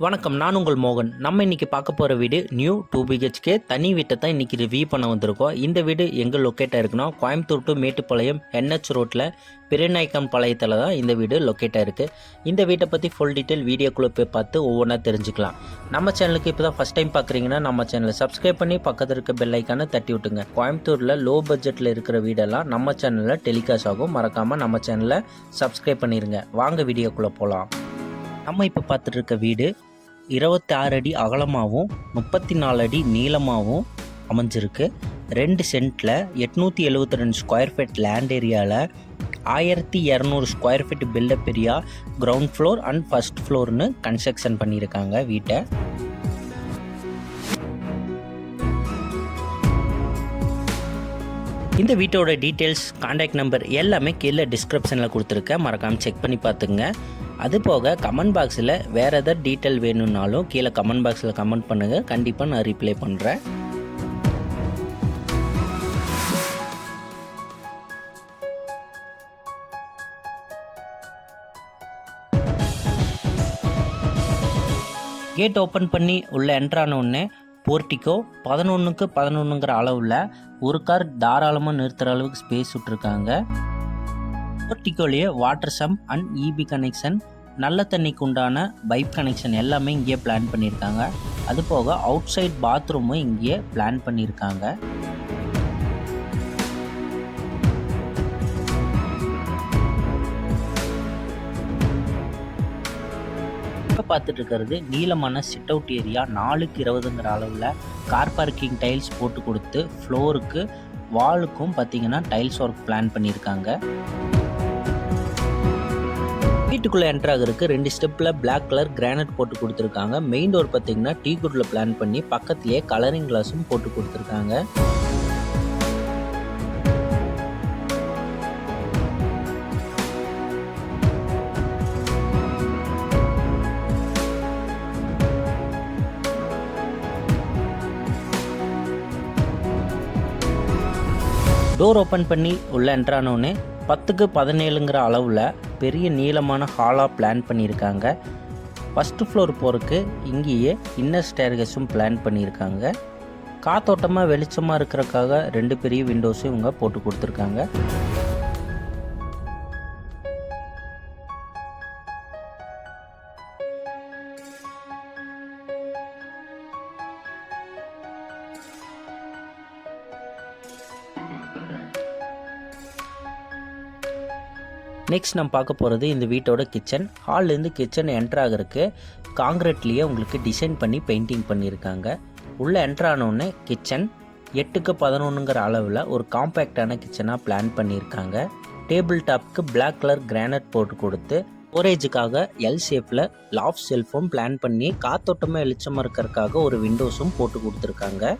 வணக்கம், நான் உங்கள் மோகன். நம்ம இன்றைக்கி பார்க்க போகிற வீடு நியூ 2 BHK தனி வீட்டை தான் இன்றைக்கி ரிவ்யூ பண்ண வந்திருக்கோம். இந்த வீடு எங்கே லொக்கேட்டாக இருக்குன்னா, கோயம்புத்தூர் டு மேட்டுப்பாளையம் NH ரோட்டில் பெரியநாயக்கம் பாளையத்தில் தான் இந்த வீடு லொக்கேட்டாக இருக்குது. இந்த வீட்டை பற்றி ஃபுல் டீட்டெயில் வீடியோக்குள்ளே போய் பார்த்து ஒவ்வொன்றா தெரிஞ்சுக்கலாம். நம்ம சேனலுக்கு இப்போ தான் ஃபஸ்ட் டைம் பார்க்குறீங்கன்னா நம்ம சேனலை சப்ஸ்கிரைப் பண்ணி பக்கத்தில் இருக்க பெல் ஐக்கானை தட்டி விட்டுங்க. கோயம்புத்தூரில் லோ பட்ஜெட்டில் இருக்கிற வீடெல்லாம் நம்ம சேனலில் டெலிகாஸ்ட் ஆகும். மறக்காமல் நம்ம சேனலை சப்ஸ்கிரைப் பண்ணிடுங்க. வாங்க வீடியோக்குள்ளே போகலாம். நம்ம இப்போ பார்த்துட்டு இருக்க வீடு 26 அடி அகலமாகவும் 34 அடி நீளமாகவும் அமைஞ்சிருக்கு. 2 சென்ட்டில் 872 ஸ்கொயர் ஃபீட் லேண்ட் ஏரியாவில் 1200 square feet built up area, ground floor and first ஃப்ளோர்னு கன்ஸ்ட்ரக்ஷன் பண்ணியிருக்காங்க வீட்டை. இந்த வீட்டோட டீட்டெயில்ஸ், கான்டாக்ட் நம்பர் எல்லாமே கீழே டிஸ்கிரிப்ஷனில் கொடுத்துருக்கேன். மறக்காமல் செக் பண்ணி பார்த்துங்க. அது போக கமெண்ட் பாக்ஸில் வேறு எதாவது டீட்டெயில் வேணும்னாலும் கீழே கமெண்ட் பாக்ஸில் கமெண்ட் பண்ணுங்கள். கண்டிப்பாக நான் ரிப்ளை பண்ணுறேன். கேட் ஓப்பன் பண்ணி உள்ளே என்ட்ரான உடனே போர்ட்டிக்கோ 11க்கு 11ங்கிற அளவில் ஒரு கார் தாராளமாக நிறுத்துகிற அளவுக்கு ஸ்பேஸ் விட்டுருக்காங்க. போர்ட்டிக்கோலேயே water sump and EB connection, நல்ல தண்ணிக்கு உண்டான பைப் கனெக்ஷன் எல்லாமே இங்கேயே பிளான் பண்ணியிருக்காங்க. அது போக அவுட் சைட் பாத்ரூமும் இங்கேயே பிளான் பண்ணியிருக்காங்க. இப்போ பார்த்துட்டு இருக்கிறது நீளமான சிட் அவுட் ஏரியா. 4க்கு 20ங்கிற அளவில் கார் பார்க்கிங் டைல்ஸ் போட்டு கொடுத்து ஃப்ளோருக்கு வாலுக்கும் பார்த்தீங்கன்னா டைல்ஸ் ஒர்க் பிளான் பண்ணியிருக்காங்க. வீட்டுக்குள்ளே என்ட்ரு ஆகிறதுக்கு 2 ஸ்டெப்பில் பிளாக் கலர் கிரானைட் போட்டு கொடுத்துருக்காங்க. மெயின் டோர் பார்த்தீங்கன்னா டீ குட்டில் பிளான் பண்ணி பக்கத்துலேயே கலரிங் கிளாஸும் போட்டு கொடுத்துருக்காங்க. டோர் ஓப்பன் பண்ணி உள்ளே என்ட்ரானோன்னு 10க்கு 17ங்கிற அளவில் பெரிய நீளமான ஹாலாக பிளான் பண்ணியிருக்காங்க. ஃபஸ்ட்டு ஃப்ளோர் போகிறதுக்கு இங்கேயே இன்னர் ஸ்டேர்கேஸும் பிளான் பண்ணியிருக்காங்க. காத்தோட்டமாக வெளிச்சமாக இருக்கிறதுக்காக 2 பெரிய விண்டோஸும் இவங்க போட்டு கொடுத்துருக்காங்க. நெக்ஸ்ட் நம்ம பார்க்க போகிறது இந்த வீட்டோட கிச்சன். ஹால்லேருந்து கிச்சன் என்ட்ரு ஆகிறதுக்கு காங்கிரீட்லேயே உங்களுக்கு டிசைன் பண்ணி பெயிண்டிங் பண்ணியிருக்காங்க. உள்ளே என்ட்ரானோடனே கிச்சன் 8க்கு 11ங்கிற அளவில் ஒரு காம்பேக்டான கிச்சனாக பிளான் பண்ணியிருக்காங்க. டேபிள் டாப்க்கு பிளாக் கலர் கிரானைட் போட்டு கொடுத்து ஸ்டோரேஜுக்காக எல் ஷேப்பில் லாஃப்ட் செல்ஃபும் பிளான் பண்ணி காத்தோட்டமாக வெளிச்சமாக இருக்கிறதுக்காக ஒரு விண்டோஸும் போட்டு கொடுத்துருக்காங்க.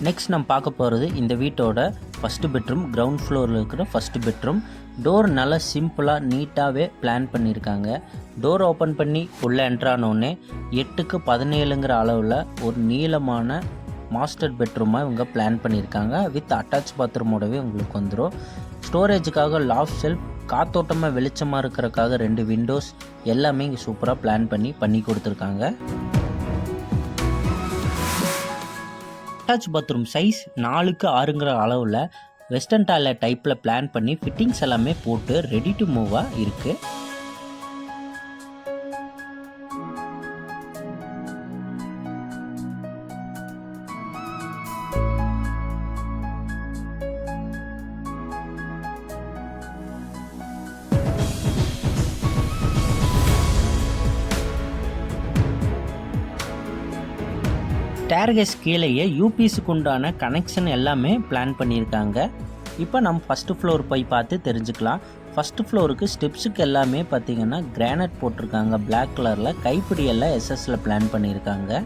நெக்ஸ்ட் நம்ம பார்க்க போகிறது இந்த வீட்டோட ஃபஸ்ட்டு பெட்ரூம். கிரவுண்ட் ஃப்ளோரில் இருக்கிற ஃபஸ்ட்டு பெட்ரூம். டோர் நல்லா சிம்பிளாக நீட்டாகவே பிளான் பண்ணியிருக்காங்க. டோர் ஓப்பன் பண்ணி உள்ளே என்ட்ரானோடனே 8க்கு 17ங்கிற அளவில் ஒரு நீளமான மாஸ்டர் பெட்ரூமாக இவங்க பிளான் பண்ணியிருக்காங்க. வித் அட்டாச் பாத்ரூமோடவே உங்களுக்கு வந்துடும். ஸ்டோரேஜுக்காக லாஃப்ட் செல்ஃப், காத்தோட்டமாக வெளிச்சமாக இருக்கிறதுக்காக 2 விண்டோஸ் எல்லாமே இங்கே சூப்பராக பிளான் பண்ணி கொடுத்துருக்காங்க. அட்டாச் பாத்ரூம் சைஸ் 4க்கு 6ங்கிற அளவில் வெஸ்டர்ன் டாய்லெட் டைப்பில் பிளான் பண்ணி ஃபிட்டிங்ஸ் எல்லாமே போட்டு ரெடி டு மூவாக இருக்குது. ஸ்டேர்கேஸ் கீழேயே யூபிஎஸ்க்கு உண்டான கனெக்ஷன் எல்லாமே பிளான் பண்ணியிருக்காங்க. இப்போ நம்ம ஃபஸ்ட்டு ஃப்ளோர் போய் பார்த்து தெரிஞ்சுக்கலாம். ஃபஸ்ட்டு ஃப்ளோருக்கு ஸ்டெப்ஸுக்கு எல்லாமே பார்த்தீங்கன்னா கிரானைட் போட்டிருக்காங்க. பிளாக் கலரில் கைப்பிடி எல்லாம் SS பிளான் பண்ணியிருக்காங்க.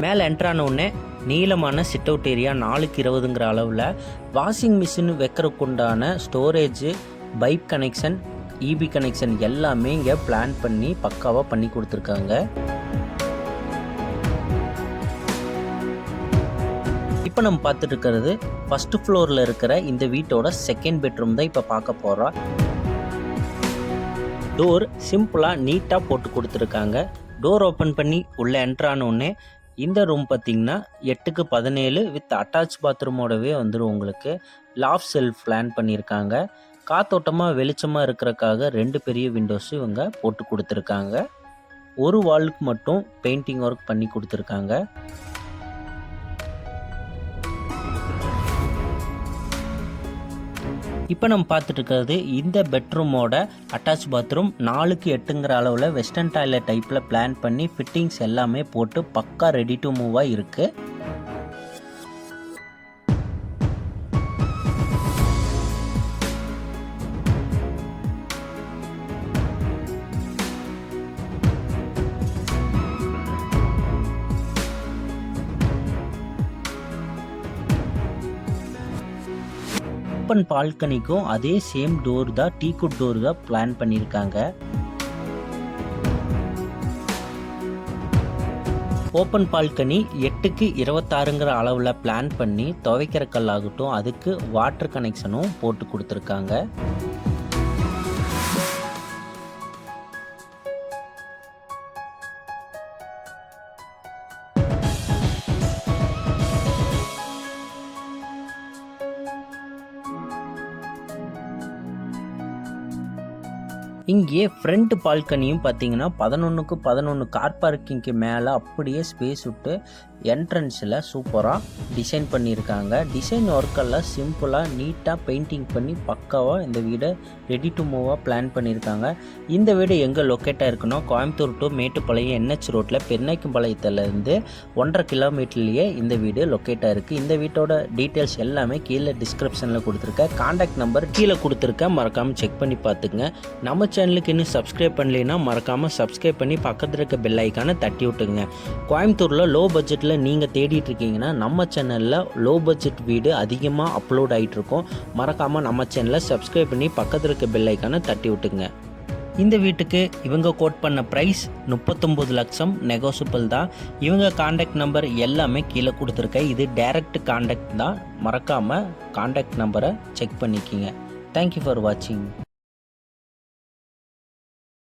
மேலே என்ட்ரான உடனே நீளமான சிட் அவுட் ஏரியா 4x20ங்கிற அளவில், வாஷிங் மிஷின் வைக்கிறதுக்குண்டான storage, pipe connection, EB connection எல்லாமே இங்கே பிளான் பண்ணி பக்காவாக பண்ணி கொடுத்துருக்காங்க. இப்போ நம்ம பார்த்துட்டு இருக்கிறது ஃபஸ்ட்டு ஃப்ளோரில் இருக்கிற இந்த வீட்டோட செகண்ட் பெட்ரூம் தான் இப்போ பார்க்க போகிறோம். டோர் சிம்பிளாக நீட்டாக போட்டு கொடுத்துருக்காங்க. டோர் ஓப்பன் பண்ணி உள்ளே என்ட்ரானோடனே இந்த ரூம் பார்த்திங்கன்னா 8x17 வித் அட்டாச் பாத்ரூமோடவே வந்துடும். உங்களுக்கு லாஃப்ட் செல்ஃப் பிளான் பண்ணியிருக்காங்க. காத்தோட்டமாக வெளிச்சமாக இருக்கிறக்காக 2 பெரிய விண்டோஸ் இவங்க போட்டு கொடுத்துருக்காங்க. ஒரு வாலுக்கு மட்டும் பெயிண்டிங் ஒர்க் பண்ணி கொடுத்துருக்காங்க. இப்போ நம்ம பார்த்துட்டு இருக்கிறது இந்த பெட்ரூமோட அட்டாச் பாத்ரூம். 4x8ங்கிற அளவில் வெஸ்டர்ன் டாய்லெட் டைப்பில் பிளான் பண்ணி ஃபிட்டிங்ஸ் எல்லாமே போட்டு பக்கா ரெடி டு மூவாக இருக்குது. ஓப்பன் பால்கனிக்கும் அதே சேம் டோர் தான், டீக்குட் டோர் தான் பிளான் பண்ணியிருக்காங்க. ஓப்பன் பால்கனி 8x26ங்கிற அளவில் பிளான் பண்ணி துவைக்கிற கல்லாகட்டும் அதுக்கு வாட்டர் கனெக்ஷனும் போட்டு கொடுத்துருக்காங்க. இங்கே ஃப்ரண்ட் பால்கனியும் பார்த்தீங்கன்னா 11x11 கார் பார்க்கிங்க்கு மேலே அப்படியே ஸ்பேஸ் விட்டு என்ட்ரன்ஸில் சூப்பராக டிசைன் பண்ணியிருக்காங்க. டிசைன் ஒர்க்கெல்லாம் சிம்பிளாக நீட்டாக பெயிண்டிங் பண்ணி பக்காவாக இந்த வீடை ரெடி டு மூவாக பிளான் பண்ணியிருக்காங்க. இந்த வீடு எங்கே லொக்கேட்டாக இருக்குன்னா கோயம்புத்தூர் டு மேட்டுப்பாளையம் NH ரோட்டில் பெருநாய்க்கம்பாளையத்துலேருந்து 1.5 கிலோமீட்டர்லேயே இந்த வீடு லொக்கேட்டாக இருக்குது. இந்த வீட்டோட டீட்டெயில்ஸ் எல்லாமே கீழே டிஸ்கிரிப்ஷனில் கொடுத்துருக்கேன். கான்டாக்ட் நம்பர் கீழே கொடுத்துருக்கேன், மறக்காமல் செக் பண்ணி பார்த்துங்க. நம்ம சேனலுக்கு இன்னும் சப்ஸ்கிரைப் பண்ணலைன்னா மறக்காமல் சப்ஸ்கிரைப் பண்ணி பக்கத்தில் இருக்க பெல் ஐக்கானை தட்டி விட்டுங்க. கோயம்புத்தூரில் லோ பட்ஜெட்டில் நீங்கள் தேடிட்டு இருக்கீங்கன்னா நம்ம சேனலில் லோ பட்ஜெட் வீடு அதிகமாக அப்லோட் ஆகிட்டு இருக்கோம். மறக்காமல் நம்ம சேனலை சப்ஸ்கிரைப் பண்ணி பக்கத்தில் இருக்க பெல் ஐக்கானை தட்டி விட்டுங்க. இந்த வீட்டுக்கு இவங்க கோட் பண்ண ப்ரைஸ் 39 லட்சம், நெகோசியபிள் தான். இவங்க காண்டாக்ட் நம்பர் எல்லாமே கீழே கொடுத்துருக்கேன். இது டைரக்ட் காண்டாக்ட் தான், மறக்காமல் காண்டாக்ட் நம்பரை செக் பண்ணிக்கிங்க. தேங்க்யூ ஃபார் வாட்சிங்.